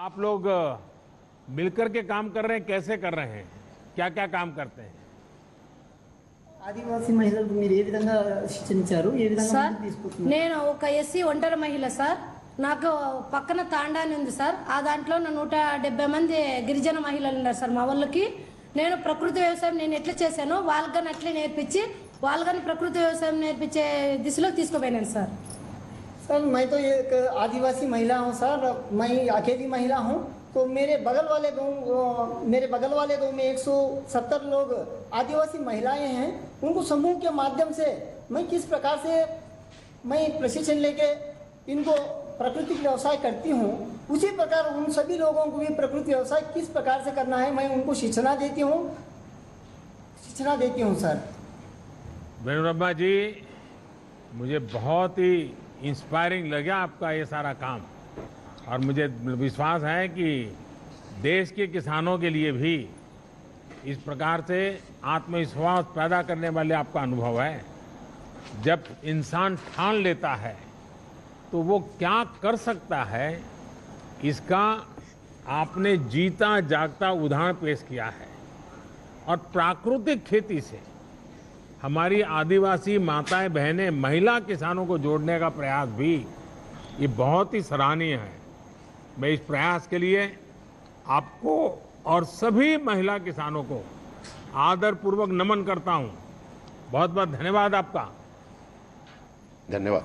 आप लोग मिलकर के काम कर रहे हैं, कैसे कर रहे हैं, क्या क्या काम करते हैं? ఆదివాసీ మహిళలకు మీరు ఏ విధంగా శిక్షణ ఇచ్చారు, ఏ విధంగా సార్ ముందుకు తీసుకొస్తున్నారు? నేను ఒక ఎస్సీ ఒంటరి మహిళ సార్. నాకు పక్కన తాండాని ఉంది సార్. ఆ దాంట్లో 170 మంది గిరిజన మహిళలు ఉన్నారు సార్ మా వాళ్ళకి. నేను ప్రకృతి వ్యవసాయం నేను ఎట్లా చేశానో వాళ్ళకని అట్లే నేర్పించి వాళ్ళకని ప్రకృతి వ్యవసాయం నేర్పించే దిశలో తీసుకుపోయినాను సార్. सर मैं तो एक आदिवासी महिला हूँ सर, मैं अकेली महिला हूँ। तो मेरे बगल वाले गांव में 170 लोग आदिवासी महिलाएं हैं। उनको समूह के माध्यम से मैं किस प्रकार से मैं प्रशिक्षण लेके इनको प्राकृतिक व्यवसाय करती हूँ, उसी प्रकार उन सभी लोगों को भी प्रकृति व्यवसाय किस प्रकार से करना है मैं उनको शिक्षण देती हूँ सर। वेणुरम्मा जी, मुझे बहुत ही इंस्पायरिंग लगा आपका ये सारा काम, और मुझे विश्वास है कि देश के किसानों के लिए भी इस प्रकार से आत्मविश्वास पैदा करने वाले आपका अनुभव है। जब इंसान ठान लेता है तो वो क्या कर सकता है, इसका आपने जीता जागता उदाहरण पेश किया है। और प्राकृतिक खेती से हमारी आदिवासी माताएं बहनें महिला किसानों को जोड़ने का प्रयास भी ये बहुत ही सराहनीय है। मैं इस प्रयास के लिए आपको और सभी महिला किसानों को आदरपूर्वक नमन करता हूं। बहुत बहुत धन्यवाद आपका। धन्यवाद।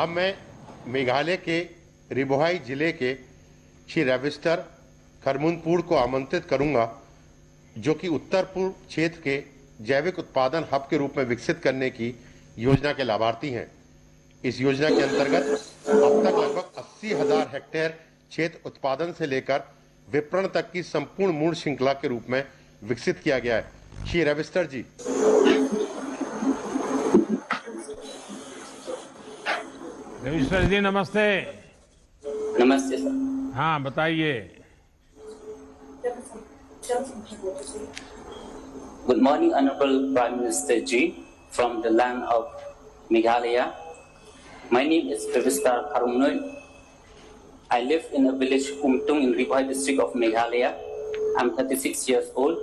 अब मैं मेघालय के रिबोहाई जिले के श्री रविस्टर खरमुनपुर को आमंत्रित करूंगा, जो कि उत्तर पूर्व क्षेत्र के जैविक उत्पादन हब के रूप में विकसित करने की योजना के लाभार्थी हैं। इस योजना के अंतर्गत अब तक लगभग 80,000 हेक्टेयर क्षेत्र उत्पादन से लेकर विपणन तक की संपूर्ण मूल श्रृंखला के रूप में विकसित किया गया है। श्री रविस्टर जी। रविस्टर जी नमस्ते। नमस्ते सर। हाँ बताइए। Good morning, Honorable Prime Minister Ji, from the land of Meghalaya. My name is Pravista Karumnoy. I live in a village Kumtung in Ribohai district of Meghalaya. I'm 36 years old.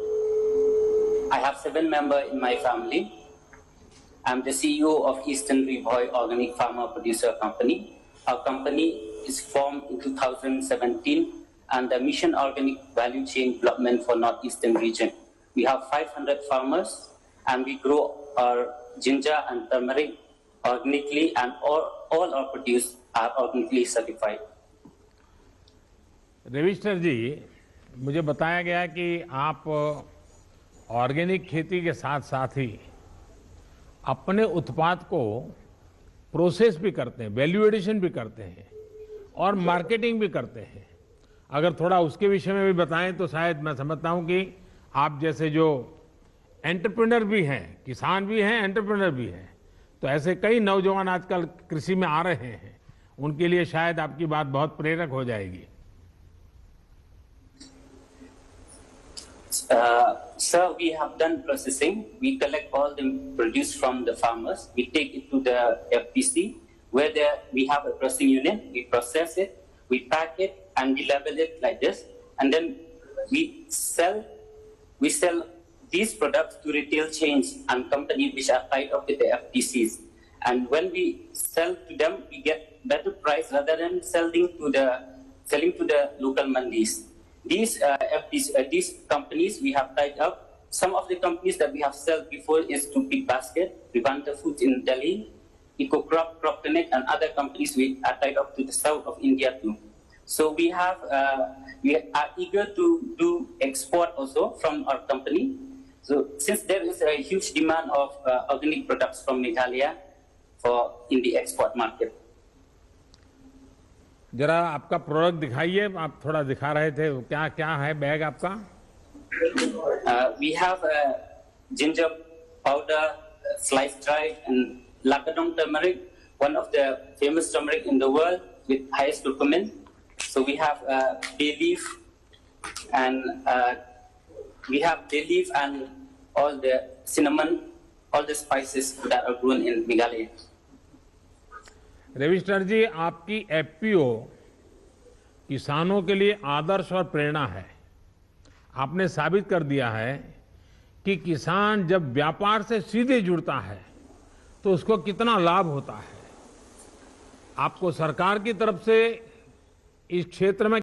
I have 7 members in my family. I'm the CEO of Eastern Ribohai Organic Farmer Producer Company. Our company is formed in 2017 under Mission Organic Value Chain Development for Northeastern region. We have 500 farmers and we grow our ginger and turmeric organically, and all our produce are organically certified. रविस्टर जी, मुझे बताया गया कि आप organic खेती के साथ साथ ही अपने उत्पाद को प्रोसेस भी करते हैं, वैल्यू एडिशन भी करते हैं और मार्केटिंग भी करते हैं। अगर थोड़ा उसके विषय में भी बताएं तो शायद मैं समझता हूं कि आप जैसे जो एंटरप्रेन्योर भी हैं, किसान भी हैं, एंटरप्रेन्योर भी हैं, तो ऐसे कई नौजवान आजकल कृषि में आ रहे हैं, उनके लिए शायद आपकी बात बहुत प्रेरक हो जाएगी। Sir, we have done processing. We collect all the produce from the farmers. We take it to the FPC, where we have a processing unit. We process it, we pack it, and we label it like this. And then we sell these products to retail chains and companies which are tied up with the FPCs. And when we sell to them, we get better price rather than selling to the local mandis. These companies we have tied up. Some of the companies that we have sold before is to Big Basket, Vivanta Foods in Delhi, EcoCrop, CropConnect, and other companies we are tied up to the south of India too. So we are eager to do export also from our company. So since there is a huge demand of organic products from Meghalaya in the export market. जरा आपका product दिखाइए, आप थोड़ा दिखा रहे थे, क्या क्या है बैग आपका? We have ginger powder, sliced dried, and Lakadong turmeric, one of the famous turmeric in the world with highest curcumin. So we have bay leaf and all the cinnamon, all the spices that are grown in Meghalaya. रविस्टर जी, आपकी FPO किसानों के लिए आदर्श और प्रेरणा है। आपने साबित कर दिया है कि किसान जब व्यापार से सीधे जुड़ता है तो उसको कितना लाभ होता है। आपको सरकार की तरफ से इस क्षेत्र में